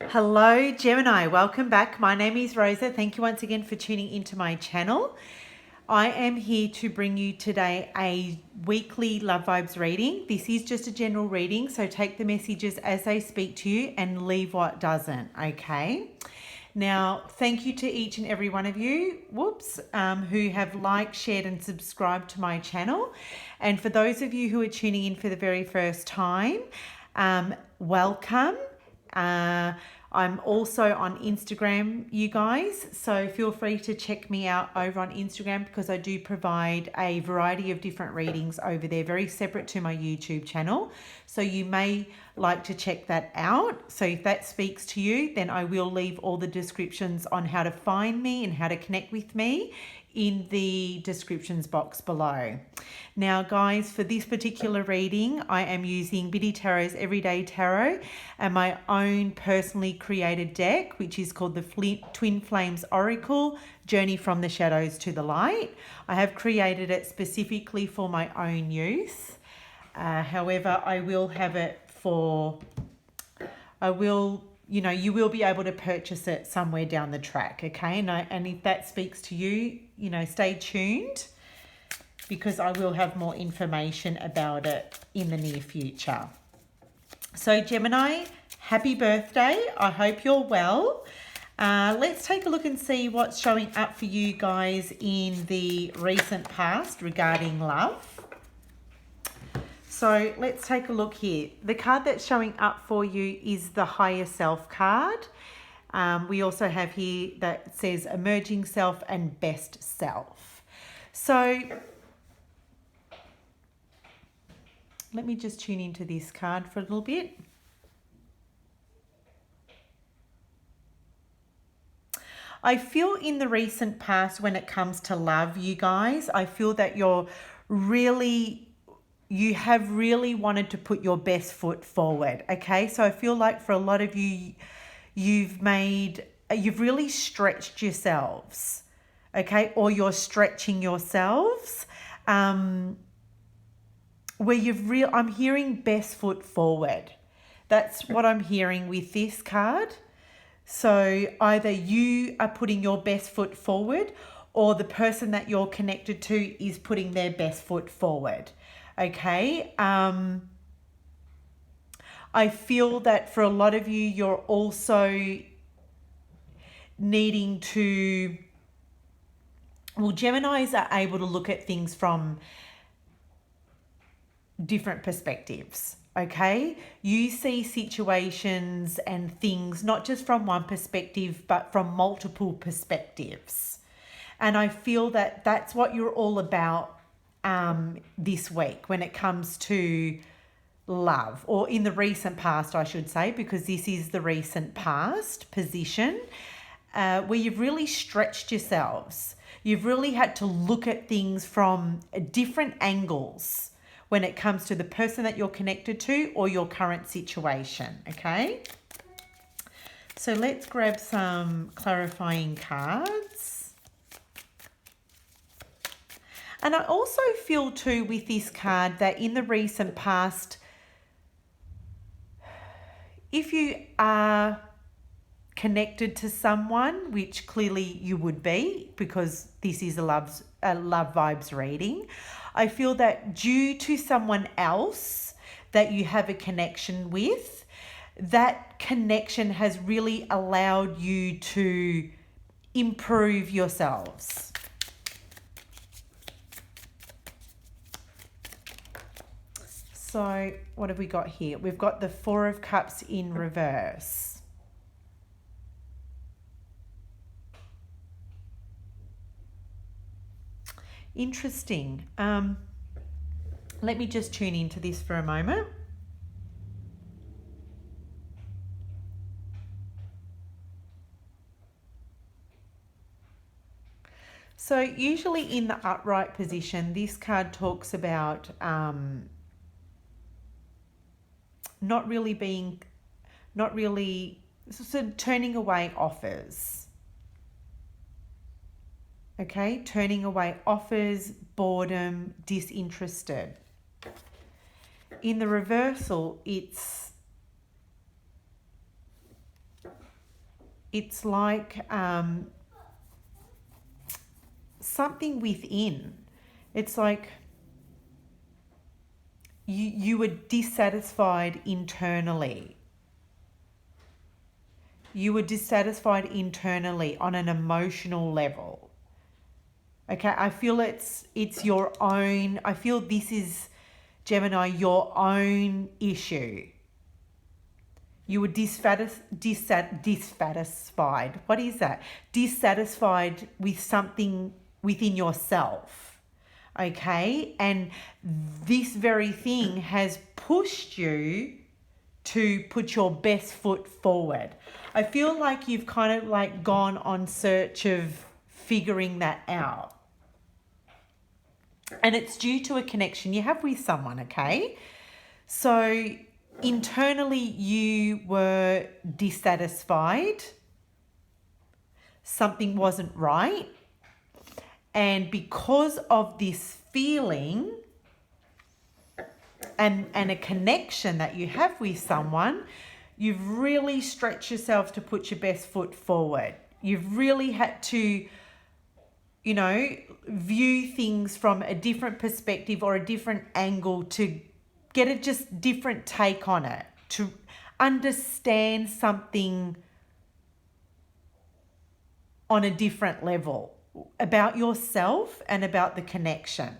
Hello, Gemini. Welcome back. My name is Rosa. Thank you once again for tuning into my channel. I am here to bring you today a weekly Love Vibes reading. This is just a general reading, so take the messages as they speak to you and leave what doesn't, okay? Now, thank you to each and every one of you, who have liked, shared and subscribed to my channel. And for those of you who are tuning in for the very first time, welcome. I'm also on Instagram, you guys, so feel free to check me out over on Instagram because I do provide a variety of different readings over there, very separate to my YouTube channel. So you may like to check that out. So if that speaks to you, then I will leave all the descriptions on how to find me and how to connect with me in the descriptions box below. Now guys, for this particular reading, I am using Biddy Tarot's Everyday Tarot and my own personally created deck, which is called the Twinflame Oracle, Journey from the Shadows to the Light. I have created it specifically for my own use. However, I will have it you will be able to purchase it somewhere down the track, okay? And if that speaks to you, stay tuned because I will have more information about it in the near future. So Gemini, happy birthday. I hope you're well. Let's take a look and see what's showing up for you guys in the recent past regarding love. So let's take a look here. The card that's showing up for you is the Higher Self card. We also have here that says Emerging Self and Best Self. So let me just tune into this card for a little bit. I feel in the recent past when it comes to love, you guys, I feel that you have really wanted to put your best foot forward, okay? So I feel like for a lot of you, you've really stretched yourselves, okay? Or you're stretching yourselves, I'm hearing best foot forward. That's what I'm hearing with this card. So either you are putting your best foot forward or the person that you're connected to is putting their best foot forward. Okay, I feel that for a lot of you, you're also needing to, Geminis are able to look at things from different perspectives, okay? You see situations and things not just from one perspective, but from multiple perspectives. And I feel that that's what you're all about this week when it comes to love, or in the recent past, I should say, because this is the recent past position where you've really stretched yourselves. You've really had to look at things from different angles when it comes to the person that you're connected to or your current situation, okay? So let's grab some clarifying cards. And I also feel too with this card that in the recent past, if you are connected to someone, which clearly you would be because this is a love vibes reading, I feel that due to someone else that you have a connection with, that connection has really allowed you to improve yourselves. So what have we got here? We've got the Four of Cups in reverse. Interesting. Let me just tune into this for a moment. So usually in the upright position, this card talks about not really sort of turning away offers. Okay, turning away offers, boredom, disinterested. In the reversal, it's it's like something within. It's like you were dissatisfied internally. You were dissatisfied internally on an emotional level. Okay, I feel it's your own, I feel this is, Gemini, your own issue. You were dissatisfied. What is that? Dissatisfied with something within yourself. Okay, and this very thing has pushed you to put your best foot forward. I feel like you've kind of like gone on search of figuring that out. And it's due to a connection you have with someone, okay? So internally you were dissatisfied. Something wasn't right. And because of this feeling and a connection that you have with someone, you've really stretched yourself to put your best foot forward. You've really had to, you know, view things from a different perspective or a different angle to get a just different take on it, to understand something on a different level about yourself and about the connection.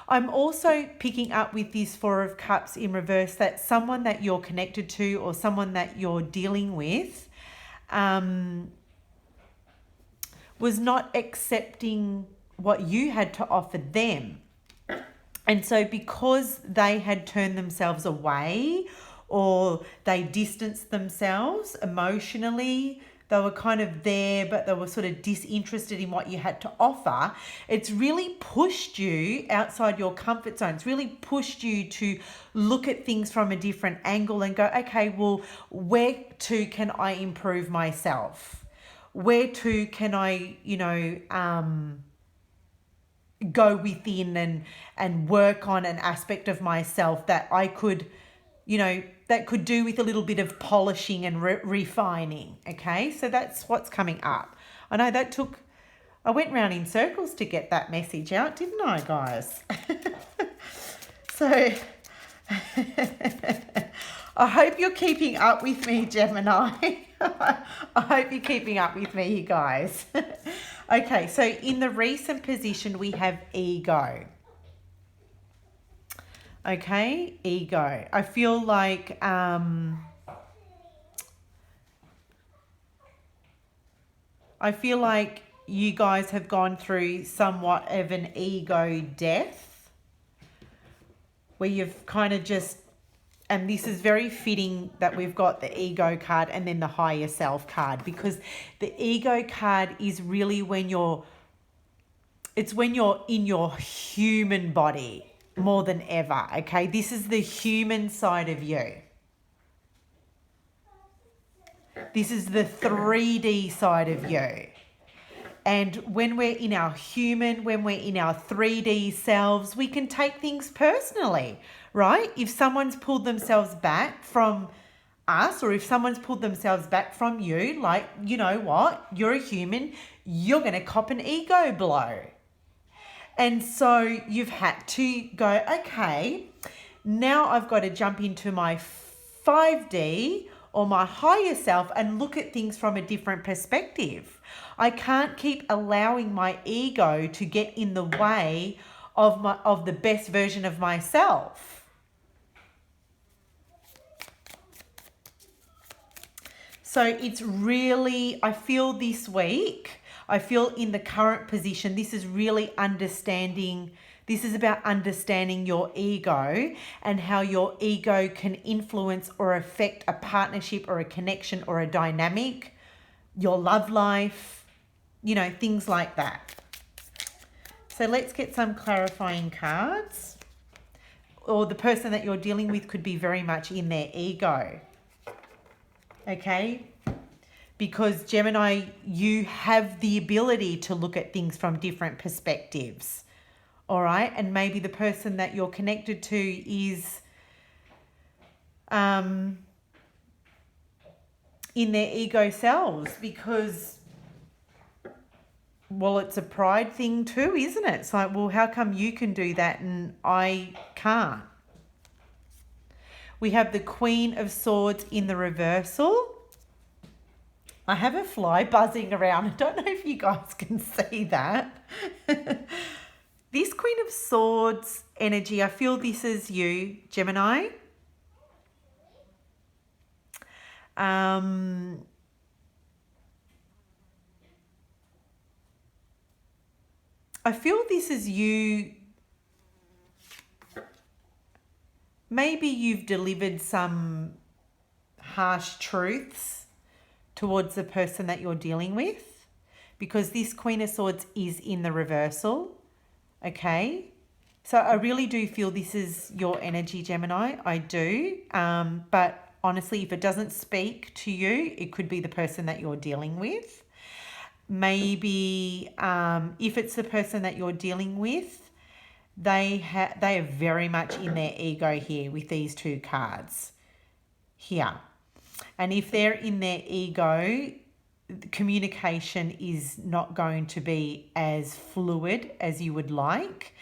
I'm also picking up with this Four of Cups in reverse that someone that you're connected to or someone that you're dealing with was not accepting what you had to offer them. And so because they had turned themselves away or they distanced themselves emotionally, they were kind of there, but they were sort of disinterested in what you had to offer. It's really pushed you outside your comfort zone. It's really pushed you to look at things from a different angle and go, okay, well, where to can I improve myself? Where to can I, you know, go within and work on an aspect of myself that I could, you know, that could do with a little bit of polishing and refining. Okay, so that's what's coming up. I know that took, I went round in circles to get that message out, didn't I, guys? So I hope you're keeping up with me, Gemini. I hope you're keeping up with me, you guys. Okay, so in the recent position, we have ego. Okay, ego. I feel like you guys have gone through somewhat of an ego death where you've kind of just, and this is very fitting that we've got the ego card and then the higher self card, because the ego card is really when you're in your human body more than ever, okay? This is the human side of you. This is the 3D side of you. And when we're in our human, when we're in our 3D selves, we can take things personally, right? If someone's pulled themselves back from us, or if someone's pulled themselves back from you, like, you know what? You're a human, you're going to cop an ego blow. And so you've had to go, okay, now I've got to jump into my 5D or my higher self and look at things from a different perspective. I can't keep allowing my ego to get in the way of the best version of myself. So it's really, I feel this week, I feel in the current position, this is really understanding, this is about understanding your ego and how your ego can influence or affect a partnership or a connection or a dynamic, your love life, you know, things like that. So let's get some clarifying cards. Or the person that you're dealing with could be very much in their ego. Okay? Because Gemini, you have the ability to look at things from different perspectives. All right? And maybe the person that you're connected to is in their ego selves because, well, it's a pride thing too, isn't it? It's like, well, how come you can do that and I can't? We have the Queen of Swords in the reversal. I have a fly buzzing around. I don't know if you guys can see that. This Queen of Swords energy, I feel this is you, Gemini. I feel this is you. Maybe you've delivered some harsh truths towards the person that you're dealing with, because this Queen of Swords is in the reversal. Okay. So I really do feel this is your energy, Gemini. I do. But honestly, if it doesn't speak to you, it could be the person that you're dealing with. Maybe if it's the person that you're dealing with, they are very much in their ego here with these two cards here. And if they're in their ego, communication is not going to be as fluid as you would like.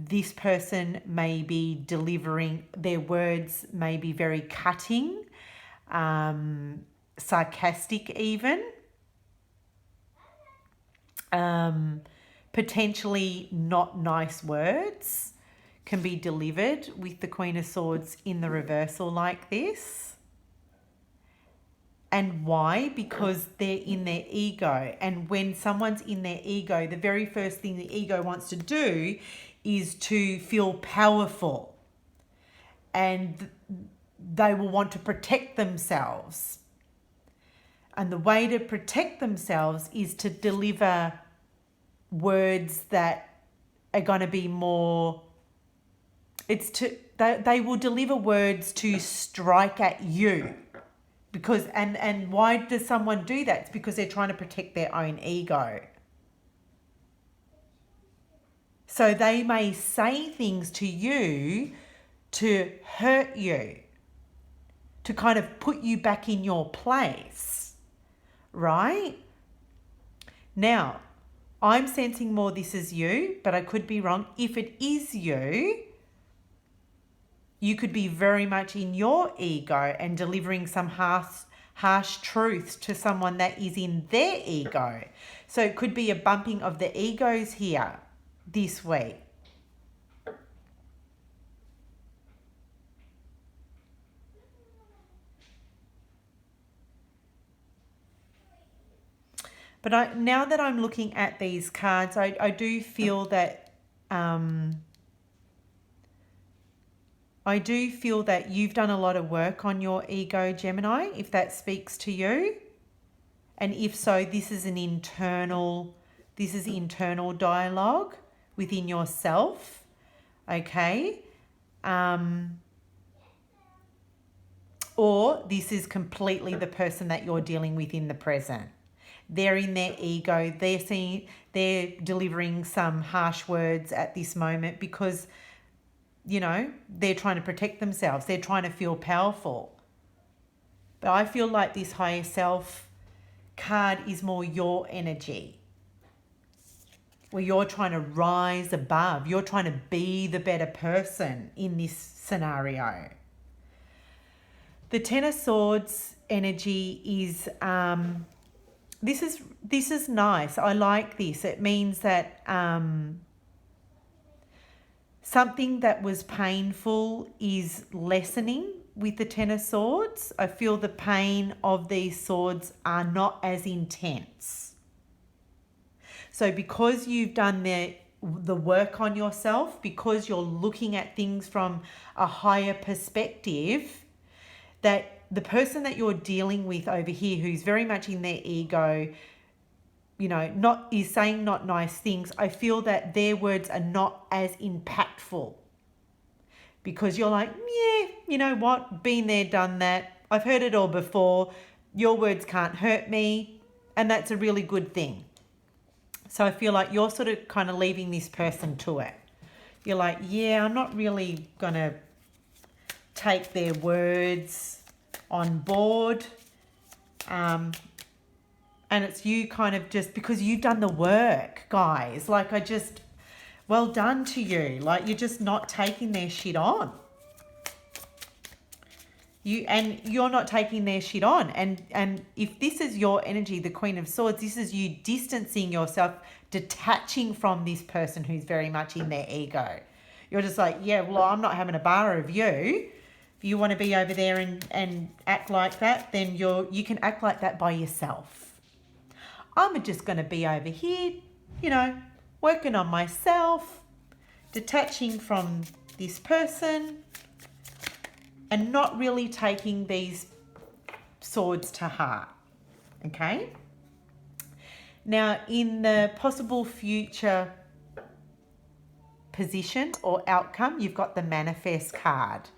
This person may be delivering, their words may be very cutting, sarcastic even, potentially not nice words can be delivered with the Queen of Swords in the reversal like this. And why? Because they're in their ego. And when someone's in their ego, the very first thing the ego wants to do is to feel powerful. And they will want to protect themselves. And the way to protect themselves is to deliver words that are going to be more... They will deliver words to strike at you. Because and why does someone do that? It's because they're trying to protect their own ego. So they may say things to you to hurt you, to kind of put you back in your place, right? Now, I'm sensing more this is you, but I could be wrong. If it is you, you could be very much in your ego and delivering some harsh truths to someone that is in their ego. So it could be a bumping of the egos here this week. But now that I'm looking at these cards, I do feel that... I do feel that you've done a lot of work on your ego, Gemini, if that speaks to you. And if so, this is internal dialogue within yourself, okay? Or this is completely the person that you're dealing with in the present. They're in their ego. They're delivering some harsh words at this moment because... you know, they're trying to protect themselves. They're trying to feel powerful. But I feel like this higher self card is more your energy, where you're trying to rise above. You're trying to be the better person in this scenario. The Ten of Swords energy is, this is nice. I like this. It means that... something that was painful is lessening with the Ten of Swords. I feel the pain of these swords are not as intense. So because you've done the work on yourself, because you're looking at things from a higher perspective, that the person that you're dealing with over here, who's very much in their ego, you know, is saying not nice things, I feel that their words are not as impactful. Because you're like, yeah, you know what, been there, done that. I've heard it all before. Your words can't hurt me. And that's a really good thing. So I feel like you're sort of kind of leaving this person to it. You're like, yeah, I'm not really going to take their words on board. And it's you kind of just because you've done the work, guys. Like, well done to you. Like, you're just not taking their shit on. You're not taking their shit on. And if this is your energy, the Queen of Swords, this is you distancing yourself, detaching from this person who's very much in their ego. You're just like, yeah, well, I'm not having a bar of you. If you want to be over there and act like that, then you can act like that by yourself. I'm just going to be over here, you know, working on myself, detaching from this person, and not really taking these swords to heart. Okay? Now, in the possible future position or outcome, you've got the manifest card.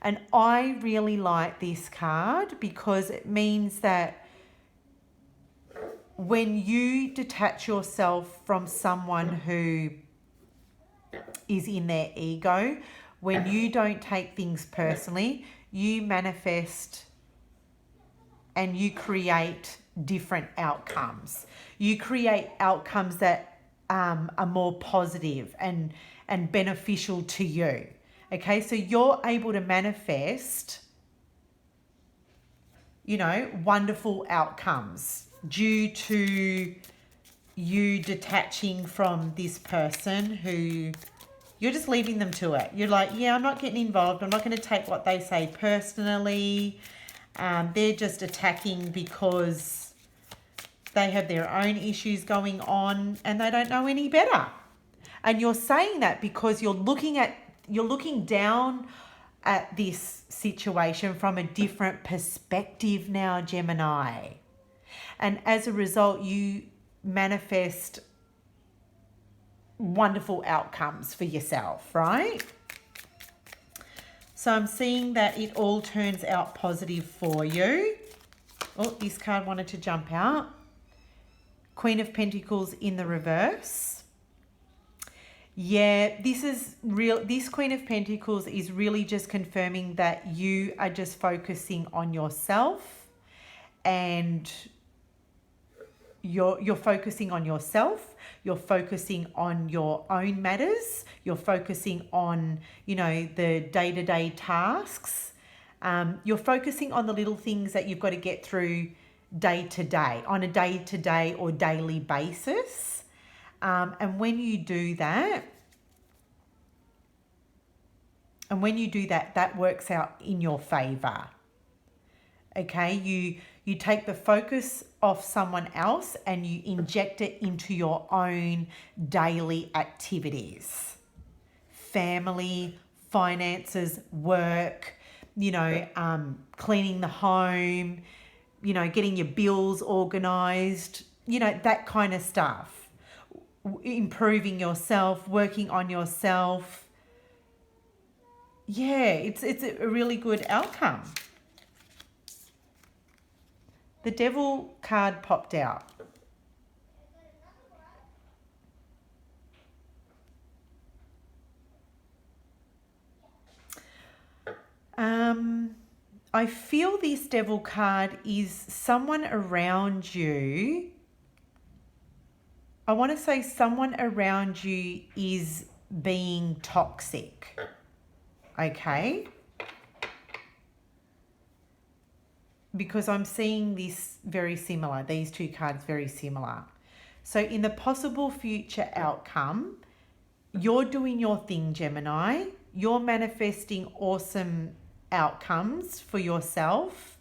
And I really like this card because it means that when you detach yourself from someone who is in their ego, when you don't take things personally, you manifest and you create different outcomes. You create outcomes that are more positive and beneficial to you. Okay, so you're able to manifest, you know, wonderful outcomes due to you detaching from this person who you're just leaving them to it. You're like, yeah, I'm not getting involved. I'm not going to take what they say personally. They're just attacking because they have their own issues going on and they don't know any better. And you're saying that because you're looking down at this situation from a different perspective now, Gemini. And as a result, you manifest wonderful outcomes for yourself, right? So I'm seeing that it all turns out positive for you. Oh, this card wanted to jump out. Queen of Pentacles in the reverse. Yeah, this is real. This Queen of Pentacles is really just confirming that you are just focusing on yourself, and you're focusing on yourself. You're focusing on your own matters. You're focusing on, you know, the day-to-day tasks. You're focusing on the little things that you've got to get through day to day, on a day-to-day or daily basis. And when you do that, that works out in your favor. Okay, you take the focus off someone else and you inject it into your own daily activities. Family, finances, work, you know, cleaning the home, you know, getting your bills organized, you know, that kind of stuff. Improving yourself, working on yourself. Yeah, it's a really good outcome. The Devil card popped out. I feel this Devil card is someone around you. I want to say someone around you is being toxic. Okay? Because I'm seeing this very similar, these two cards very similar. So in the possible future outcome, you're doing your thing, Gemini. You're manifesting awesome outcomes for yourself.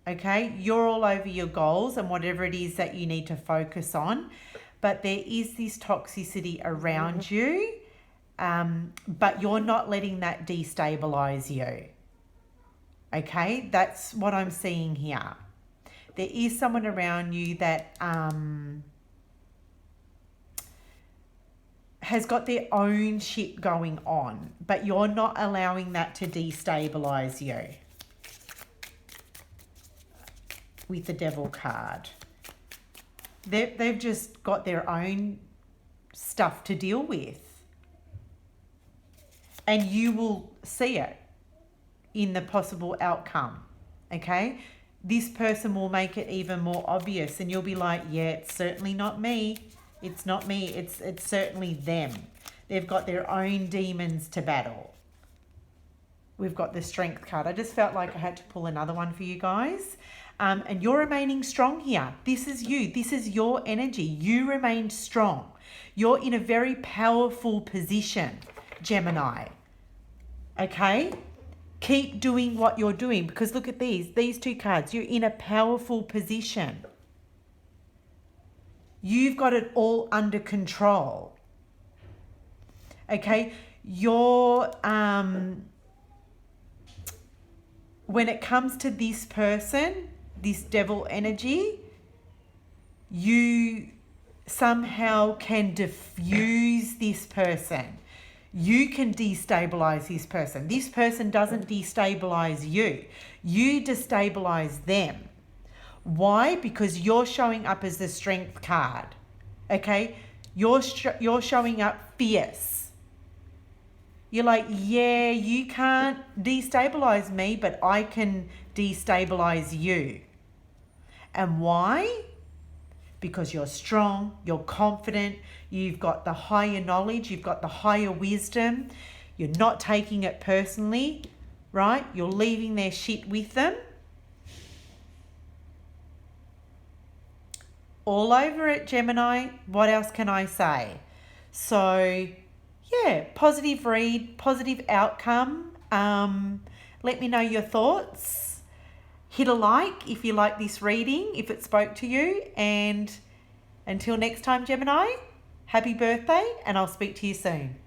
Okay, you're all over your goals and whatever it is that you need to focus on. But there is this toxicity around you, but you're not letting that destabilize you. Okay, that's what I'm seeing here. There is someone around you that has got their own shit going on, but you're not allowing that to destabilize you. With the Devil card, they've just got their own stuff to deal with, and you will see it in the possible outcome. Okay, this person will make it even more obvious, and you'll be like, yeah, it's certainly not me. It's not me. It's certainly them. They've got their own demons to battle. We've got the Strength card. I just felt like I had to pull another one for you guys. And you're remaining strong here. This is you. This is your energy. You remain strong. You're in a very powerful position, Gemini. Okay? Keep doing what you're doing, because look at these two cards. You're in a powerful position. You've got it all under control. Okay? You're, when it comes to this person, this devil energy, you somehow can diffuse this person. You can destabilize this person. This person doesn't destabilize you. You destabilize them. Why? Because you're showing up as the Strength card. Okay? You're showing up fierce. You're like, yeah, you can't destabilize me, but I can destabilize you. And why? Because you're strong, you're confident, you've got the higher knowledge, you've got the higher wisdom, you're not taking it personally, right? You're leaving their shit with them. All over it, Gemini. What else can I say? So, yeah, positive read, positive outcome. Let me know your thoughts. Hit a like if you like this reading, if it spoke to you. And until next time, Gemini, happy birthday, and I'll speak to you soon.